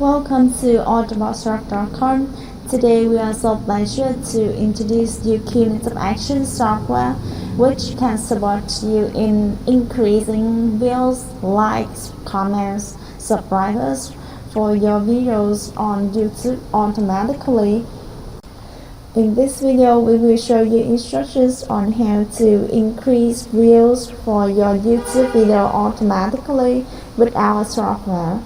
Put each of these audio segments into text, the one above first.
Welcome to Dcom. Today we are so pleased to introduce you QniTubeAction software, which can support you in increasing views, likes, comments, subscribers for your videos on YouTube automatically. In this video, we will show you instructions on how to increase views for your YouTube video automatically with our software.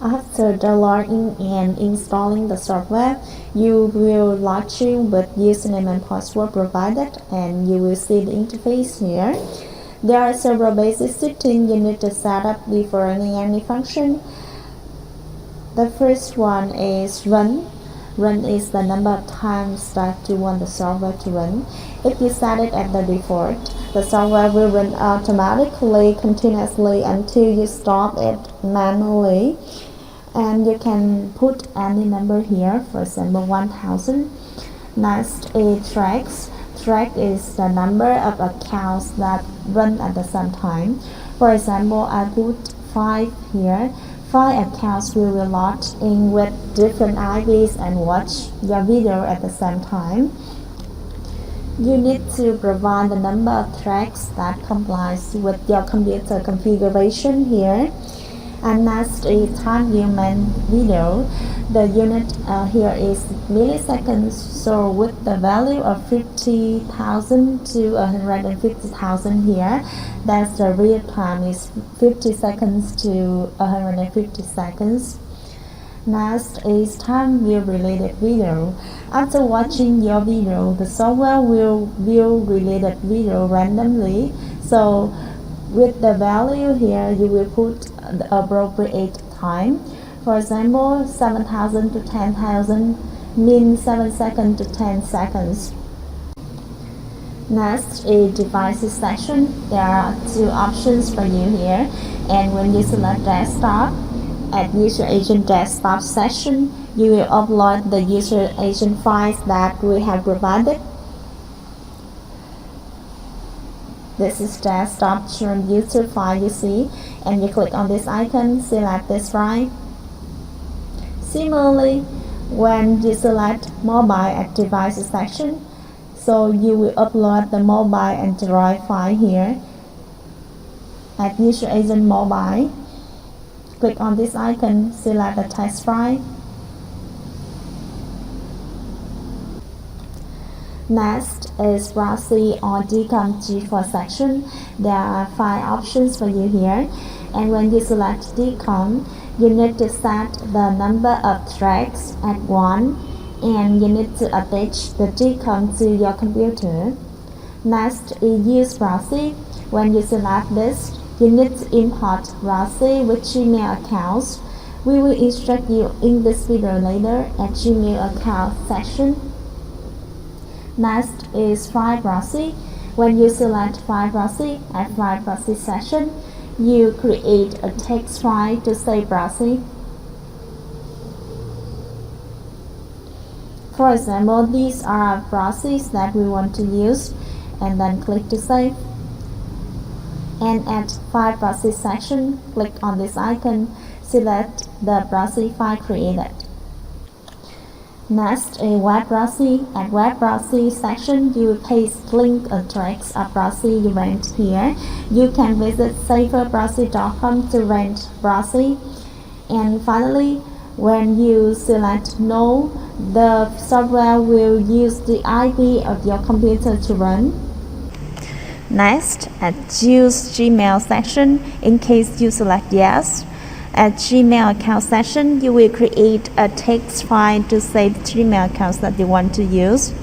After downloading and installing the software, you will log in with username and password provided, and you will see the interface here. There are several basic settings you need to set up before running any function. The first one is run. Run is the number of times that you want the software to run. If you set it at the default, the software will run automatically continuously until you stop it manually. And you can put any number here, for example 1000. Next is tracks. Track is the number of accounts that run at the same time. For example, I put 5 here. 5 accounts will be logged in with different IPs and watch your video at the same time. You need to provide the number of tracks that complies with your computer configuration here. And next is time view main video. The unit here is milliseconds, so with the value of 50,000 to 150,000 here, that's the real time is 50 seconds to 150 seconds. Next is time view related video. After watching your video, the software will view related video randomly. So with the value here, you will put the appropriate time. For example, 7,000 to 10,000 means 7 seconds to 10 seconds. Next is devices section. There are 2 options for you here, and when you select desktop, at user agent desktop section, you will upload the user agent files that we have provided. This is desktop from YouTube file you see, and you click on this icon, select this file. Similarly, when you select mobile at devices section, so you will upload the mobile Android file here. At user agent mobile, click on this icon, select the text file. Next is proxy or Dcom G4 section. There are 5 options for you here, and when you select Dcom, you need to set the number of tracks at 1, and you need to attach the Dcom to your computer. Next is use proxy. When you select this, you need to import proxy with Gmail accounts. We will instruct you in this video later at Gmail account section. Next is file proxy. When you select file proxy at file proxy section, you create a text file to save proxy. For example, these are proxies that we want to use, and then click to save. And at file proxy section, click on this icon, select the proxy file created. Next is web proxy. At web proxy section, you will paste link address of proxy you rent here. You can visit saferproxy.com to rent proxy. And finally, when you select no, the software will use the IP of your computer to run. Next, at use Gmail section, in case you select yes, at Gmail account section, you will create a text file to save Gmail accounts that you want to use.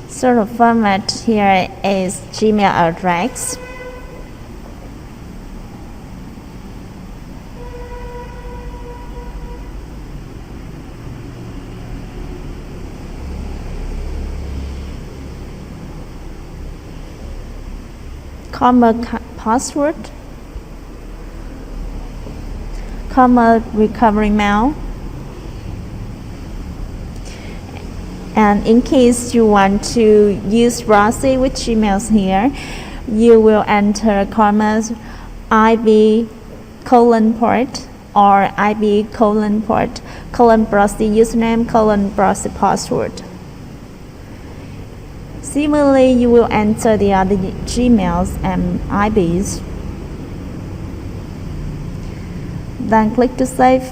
So the format here is Gmail address. Comma password, comma recovery mail. And in case you want to use proxy with Gmails here, you will enter commas IB :port or IB :port proxy username proxy password. Similarly, you will enter the other Gmails and IBs. Then click to save.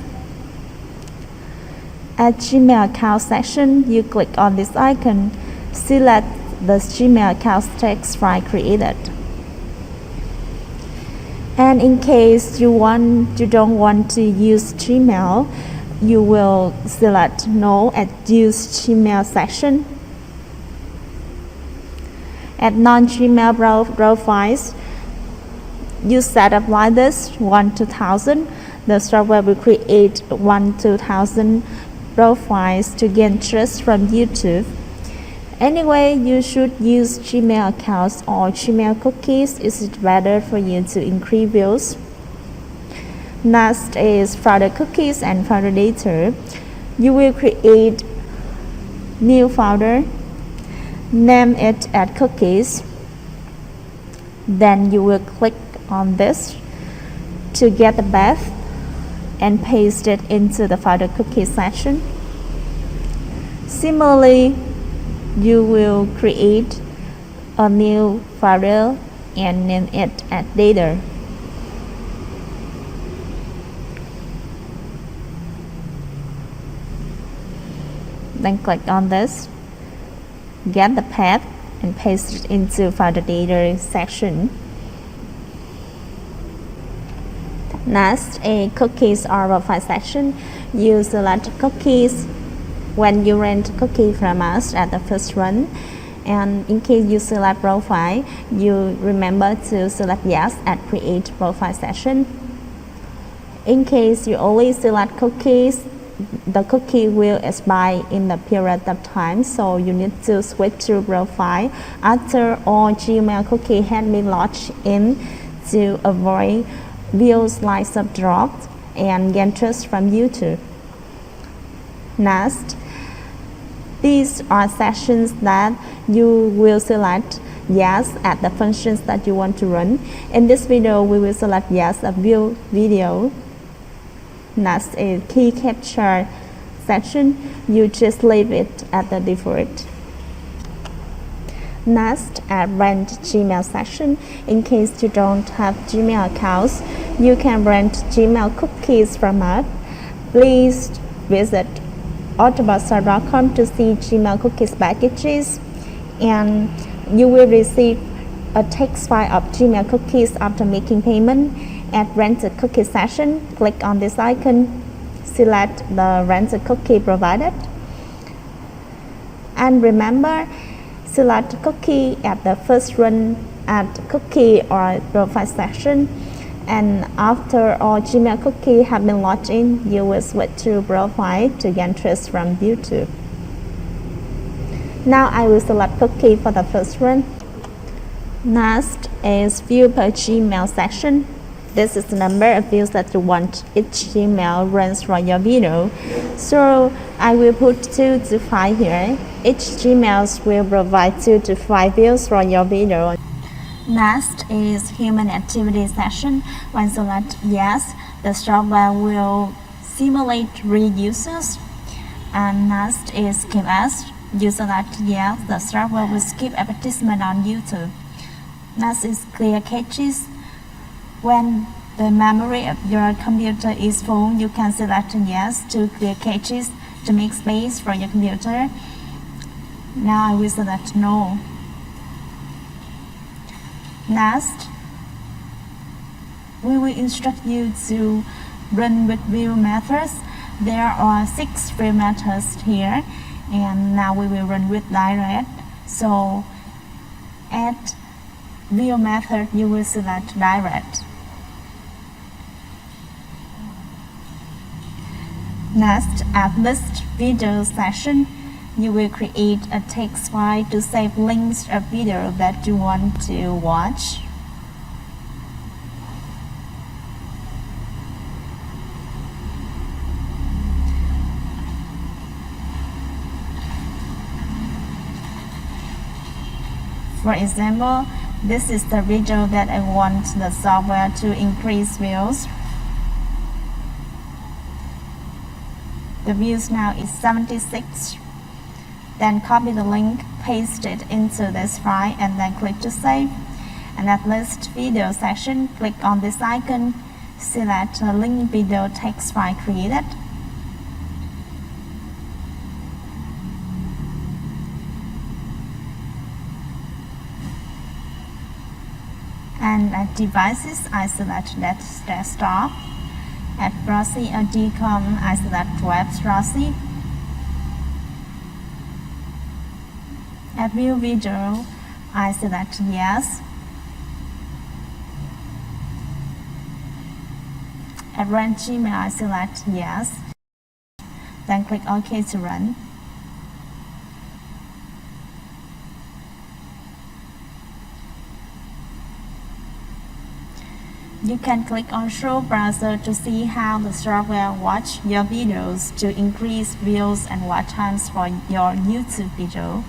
At Gmail account section, you click on this icon, select the Gmail account text file created. And in case you don't want to use Gmail, you will select No at Use Gmail section. At non-Gmail profiles, you set up like this 1 to 1000. The software will create 1 to 1000 profiles to gain trust from YouTube. Anyway, you should use Gmail accounts or Gmail cookies. It's better for you to increase views. Next is folder cookies and folder data. You will create new folder, name it as cookies. Then you will click on this to get the path and paste it into the folder cookie section. Similarly, you will create a new folder and name it as data. Then click on this, get the path and paste it into folder data section. Next, a cookies or profile section. You select cookies when you rent cookie from us at the first run. And in case you select profile, you remember to select yes at create profile session. In case you only select cookies, the cookie will expire in the period of time, so you need to switch to profile after all Gmail cookie had been logged in to avoid views like sub-dropped and gain trust from YouTube. Next, these are sessions that you will select yes at the functions that you want to run. In this video, we will select yes at view video. Next is key captcha section. You just leave it at the default. Next, at rent Gmail section. In case you don't have Gmail accounts, you can rent Gmail cookies from us. Please visit Dcom to see Gmail cookies packages, and you will receive a text file of Gmail cookies after making payment. At rented cookie session, click on this icon, select the rented cookie provided, and remember, select cookie at the first run at cookie or profile section, and after all Gmail cookie have been logged in, you will switch to profile to gain trust from YouTube. Now I will select cookie for the first run. Next is view per Gmail section. This is the number of views that you want each Gmail runs for your video. So I will put 2 to 5 here. Each Gmail will provide 2 to 5 views for your video. Next is human activity session. When select yes, the software will simulate real users. And next is skip as. You select yes, the software will skip advertisement on YouTube. Next is clear caches. When the memory of your computer is full, you can select yes to clear caches to make space for your computer. Now I will select no. Next, we will instruct you to run with view methods. There are 6 view methods here, and now we will run with direct. So at view method, you will select direct. Next, at list video session, you will create a text file to save links of video that you want to watch. For example, This is the video that I want the software to increase views. The views now is 76. Then copy the link, paste it into this file, and then click to save. And at list video section, click on this icon, select the link video text file created. And at devices, I select desktop. At proxy or Dcom, I select web proxy. At view video, I select yes. At run Gmail, I select yes. Then click OK to run. You can click on Show Browser to see how the software watch your videos to increase views and watch times for your YouTube video.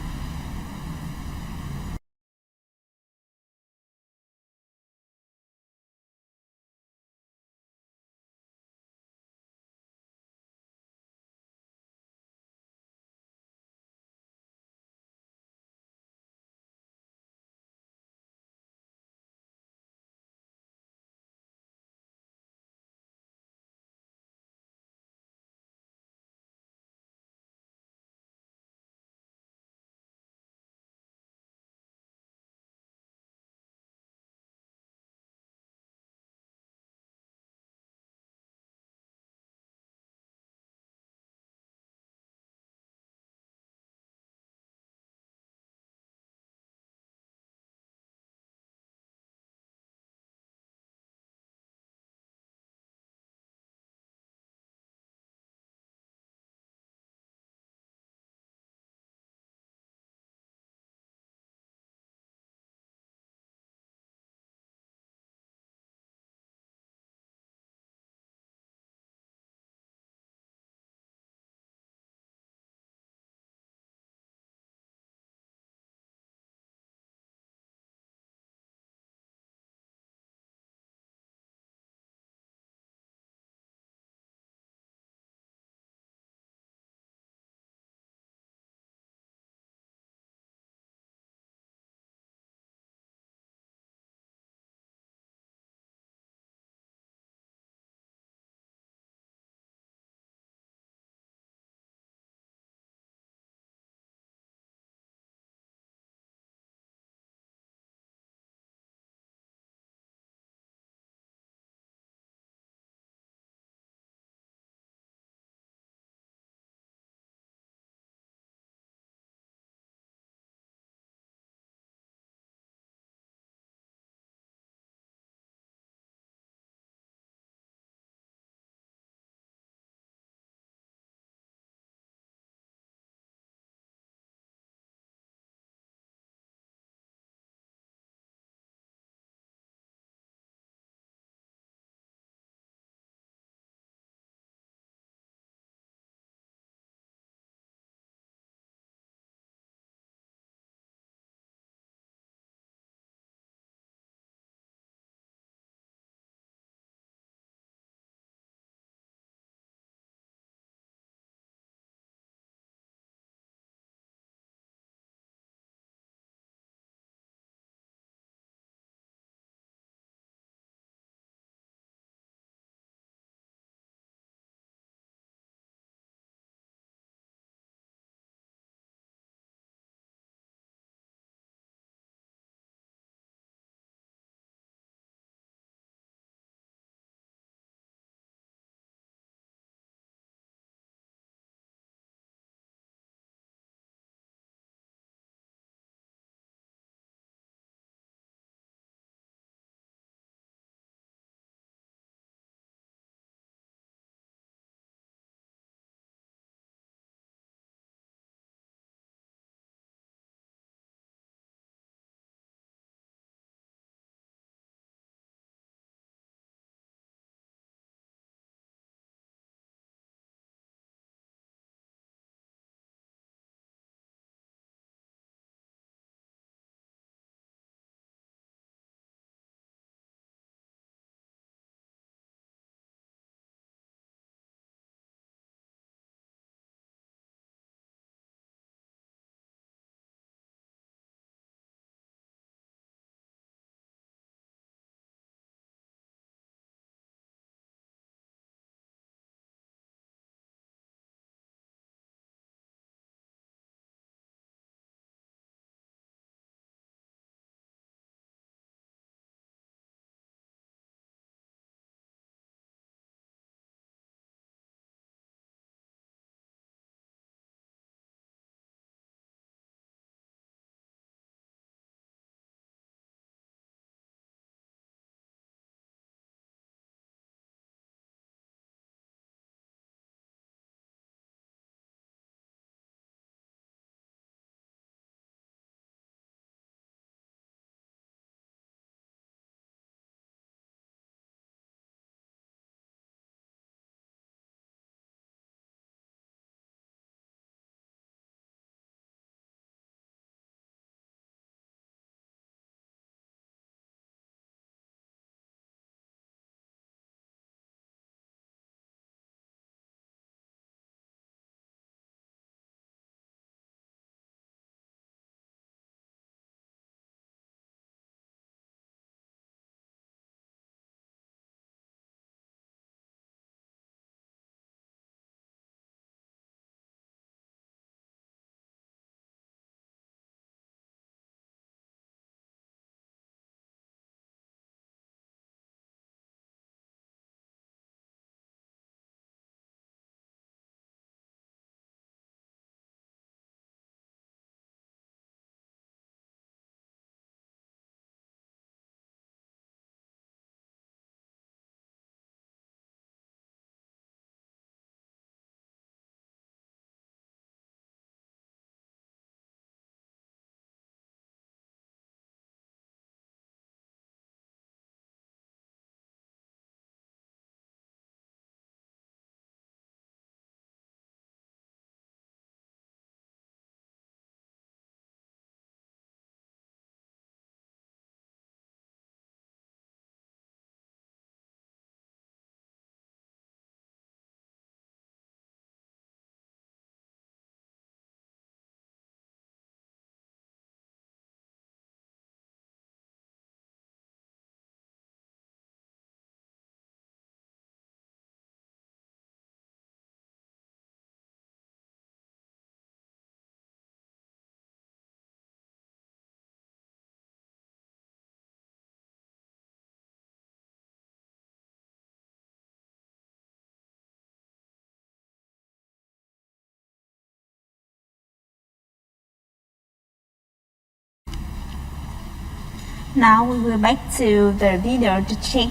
Now we will back to the video to check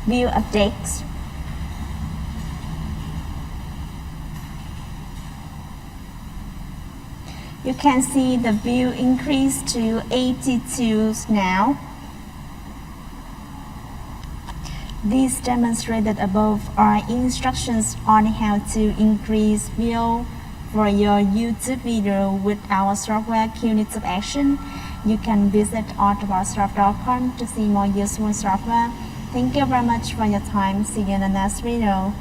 view updates. You can see the view increased to 82 now. These demonstrated above are instructions on how to increase view for your YouTube video with our software QniTubeAction. You can visit autobarsoft.com to see more useful software. Thank you very much for your time. See you in the next video.